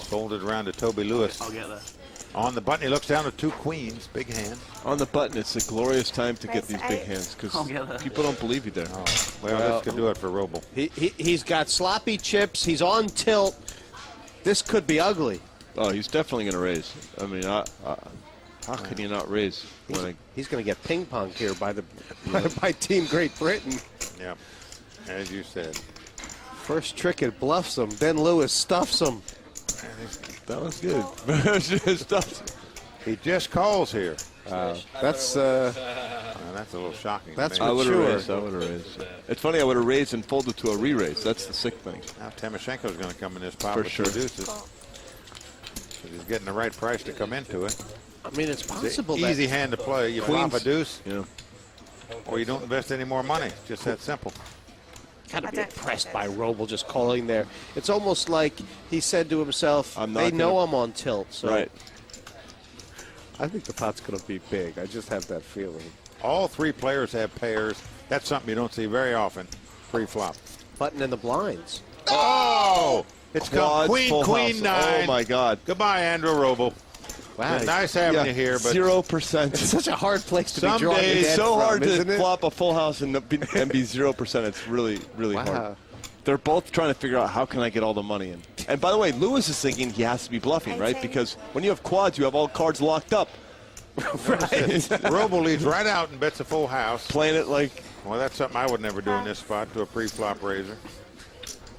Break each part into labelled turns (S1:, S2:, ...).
S1: Folded around to Toby Lewis.
S2: I'll get there.
S1: On the button, he looks down to 2 queens. Big hand.
S3: On the button, it's a glorious time to get these big hands because people don't believe you there.
S1: Oh, well, this could do it for Roble.
S4: He's got sloppy chips. He's on tilt. This could be ugly.
S3: Oh, he's definitely going to raise. I mean, how can you not raise?
S4: He's going to get ping pong here by Team Great Britain.
S1: Yeah, as you said.
S4: First trick, it bluffs him. Then Lewis stuffs him.
S3: That was good.
S1: He just calls here.
S4: That's
S1: a little shocking.
S4: That's
S3: I would have
S4: mature.
S3: raised. I would have raised. It's funny. I would have raised and folded to a re-raise. That's the sick thing.
S1: Now Timoshenko's going to come in this pot
S3: For
S1: with
S3: sure.
S1: 2 deuces. He's getting the right price to come into it.
S4: I mean, it's possible.
S1: It's an easy hand to play. You flop a deuce,
S3: Yeah.
S1: or you don't invest any more money. It's just that simple.
S4: Got to be impressed by Roble just calling there. It's almost like he said to himself, they know I'm on tilt. So.
S3: Right.
S4: I think the pot's going to be big. I just have that feeling.
S1: All 3 players have pairs. That's something you don't see very often. Pre-flop.
S4: Button in the blinds.
S1: Oh! It's come
S3: Quads,
S1: Queen,
S3: full
S1: Queen,
S3: house.
S1: 9.
S3: Oh, my God.
S1: Goodbye, Andrew Roble.
S4: Wow.
S1: Nice having you here, but
S3: 0%.
S4: It's such a hard place to be
S1: Some
S4: drawing.
S1: days-
S3: It's so hard to
S4: isn't it?
S3: flop a full house and be 0%. It's really, really hard. They're both trying to figure out how can I get all the money in. And by the way, Lewis is thinking he has to be bluffing, right? Because when you have quads, you have all cards locked up.
S1: Roble leads right out and bets a full house.
S3: Playing it like...
S1: Well, that's something I would never do in this spot to a pre-flop raiser.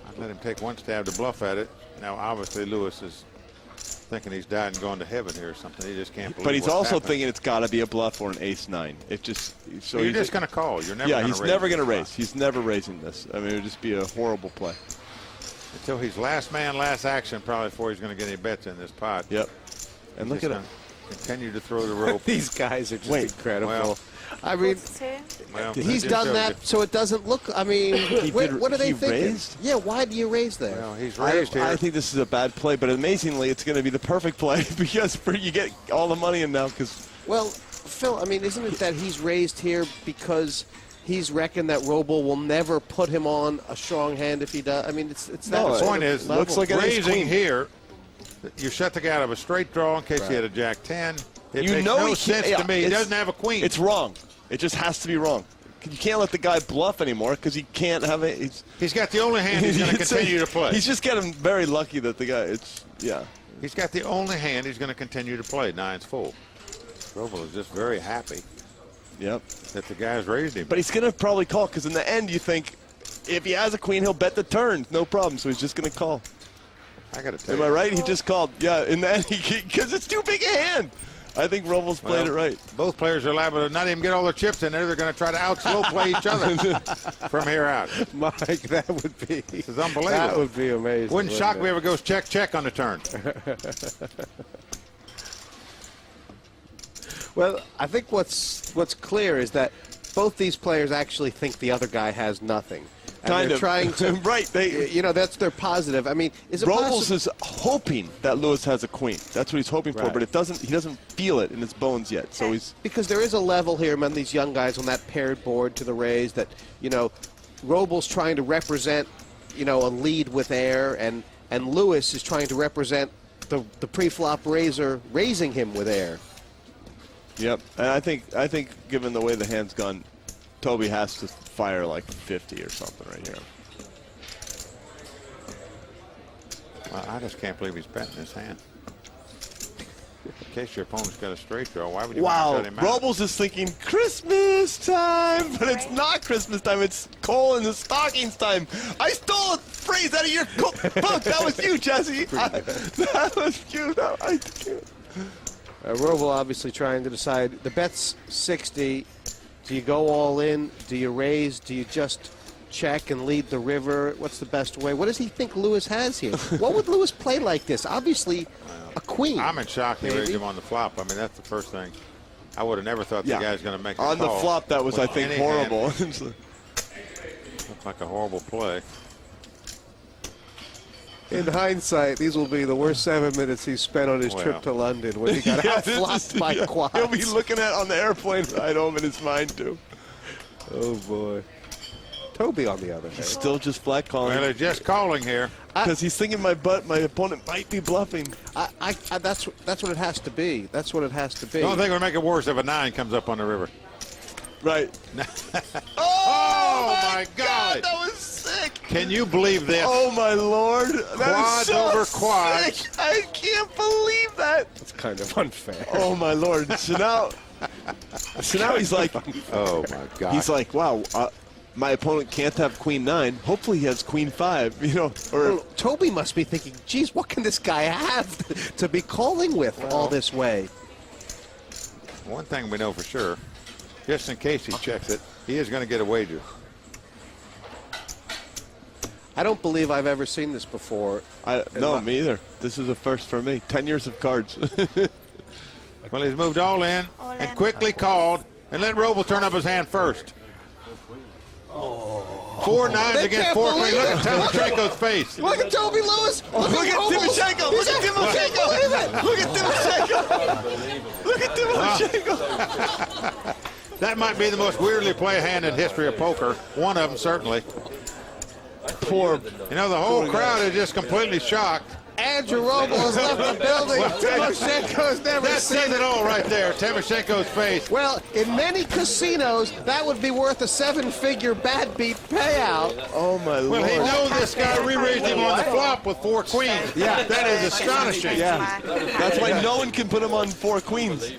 S1: I'd let him take 1 stab to bluff at it. Now, obviously, Lewis is thinking he's died and gone to heaven here or something. He just can't believe
S3: But he's
S1: what's
S3: also
S1: happening.
S3: thinking it's got to be a bluff or an ace-9. It just... So
S1: You're just going to call. You're never
S3: yeah,
S1: going to
S3: he's
S1: raise.
S3: never going to
S1: this
S3: raise.
S1: spot.
S3: He's never raising this. I mean, it would just be a horrible play.
S1: Until he's last man, last action, probably before he's going to get any bets in this pot.
S3: Yep. And look at him.
S1: Continue to throw the rope.
S4: These guys are just incredible.
S1: Well,
S4: I mean,
S1: well,
S4: he's
S1: that just
S4: done
S1: shows
S4: that
S1: you.
S4: so it doesn't look. I mean, what are they thinking?
S3: Raised?
S4: Yeah, why do you raise there?
S1: Well, he's raised here.
S3: I think this is a bad play, but amazingly, it's going to be the perfect play because you get all the money in now. Because
S4: Well, Phil, I mean, isn't it that he's raised here because he's reckoned that Roble will never put him on a strong hand if he does? I mean, it's that.
S1: No, the
S4: sort
S1: point
S4: of
S1: is,
S4: level.
S3: looks like an ace
S1: raising
S3: queen.
S1: here, you shut the guy out of a straight draw in case he had a jack 10. It
S3: You
S1: makes
S3: know
S1: no
S3: he
S1: sense
S3: can't-
S1: to me. He
S3: it's-
S1: doesn't have a queen.
S3: it's wrong. It just has to be wrong. You can't let the guy bluff anymore because he can't have it.
S1: He's got the only hand he's going to continue to play.
S3: He's just getting very lucky that the guy.
S1: He's got the only hand he's going to continue to play. 9's full. Roble is just very happy.
S3: Yep.
S1: That the guy's raised him.
S3: But he's going to probably call because in the end you think if he has a queen he'll bet the turn, no problem. So he's just going to call.
S1: I got to tell
S3: Am
S1: you.
S3: I right? He just called. Yeah. In the end, because it's too big a hand. I think Roble's played it right.
S1: Both players are liable to not even get all their chips in there. They're going to try to out-slow play each other from here out.
S4: Mike, that would be.
S1: This is unbelievable.
S4: That would be amazing.
S1: Wouldn't shock me if it goes check on the turn.
S4: Well, I think what's clear is that both these players actually think the other guy has nothing. And
S3: Kind
S4: they're
S3: of.
S4: trying to.
S3: Right.
S4: That's their positive. I mean, is it
S3: Robles
S4: possible?
S3: is hoping that Lewis has a queen. That's what he's hoping for,
S4: Right.
S3: but he doesn't feel it in his bones yet. So he's
S4: Because there is a level here among these young guys on that paired board to the raise that, Roble's trying to represent, a lead with air, and Lewis is trying to represent the pre-flop raiser raising him with air.
S3: Yep. And I think given the way the hand's gone, Toby has to fire like 50 or something right here.
S1: Well, I just can't believe he's betting this hand. In case your opponent's got a straight draw, why would you want to shut him out?
S3: Robles is thinking Christmas time, but it's not Christmas time. It's coal in the stockings time. I stole a phrase out of your book. That was you, Jesse. That was you. I can't.
S4: Roble obviously trying to decide. The bet's 60. Do you go all in? Do you raise? Do you just check and lead the river? What's the best way? What does he think Lewis has here? What would Lewis play like this? Obviously, a queen.
S1: I'm in shock he
S4: maybe.
S1: raised him on the flop. I mean, that's the first thing. I would have never thought the guy's going to make a
S3: on
S1: call
S3: the flop. That was,
S1: with
S3: I think,
S1: any
S3: horrible.
S1: hand. Looked like a horrible play.
S4: In hindsight, these will be the worst 7 minutes he spent on his trip to London when he got out-flopped by quads.
S3: He'll be looking at on the airplane ride home in his mind, too.
S4: Oh, boy. Toby, on the other hand.
S3: He's still just flat
S1: Well,
S3: calling
S1: they're just calling here.
S3: because he's thinking my opponent might be bluffing.
S4: That's what it has to be. That's what it has to be.
S1: The only thing would make it worse if a 9 comes up on the river.
S3: Right.
S1: Oh, my God.
S3: That was sick.
S1: Can you believe this?
S3: Oh, my Lord. That
S1: Quads
S3: is so
S1: over quads.
S3: sick. I can't believe that.
S4: It's kind of unfair.
S3: Oh, my Lord. So now he's like,
S1: Oh, my God.
S3: he's like, wow, my opponent can't have queen 9. Hopefully he has queen 5, you know. Or
S4: Well, Toby must be thinking, geez, what can this guy have to be calling with all this way?
S1: One thing we know for sure, just in case he checks it, he is going to get a wager.
S4: I don't believe I've ever seen this before.
S3: no, me either. This is a first for me. 10 years of cards.
S1: Well, he's moved all in and quickly called and let Roble turn up his hand first. 4 9s
S4: They
S1: against
S4: can't
S1: 4
S4: believe
S1: queens. Look
S4: it.
S1: at Timoshenko's face.
S4: Look at Toby Lewis. Look
S3: Look at
S4: Robles.
S3: Timoshenko. Look at Timoshenko. Look at Timoshenko. Look at Timoshenko.
S1: That might be the most weirdly played hand in history of poker. One of them, certainly.
S3: Poor.
S1: You know, the whole crowd is just completely shocked.
S4: Andrew Robles has left the building. Timoshenko's never
S1: That
S4: seen
S1: says
S4: it.
S1: it all right there. Timoshenko's face.
S4: Well, in many casinos, that would be worth a 7-figure bad beat payout.
S3: Oh, my
S1: Well,
S3: Lord.
S1: he knows this guy re-raised him on the flop with 4 queens.
S3: Yeah.
S1: That is astonishing.
S3: Yeah. That's why no one can put him on 4 queens.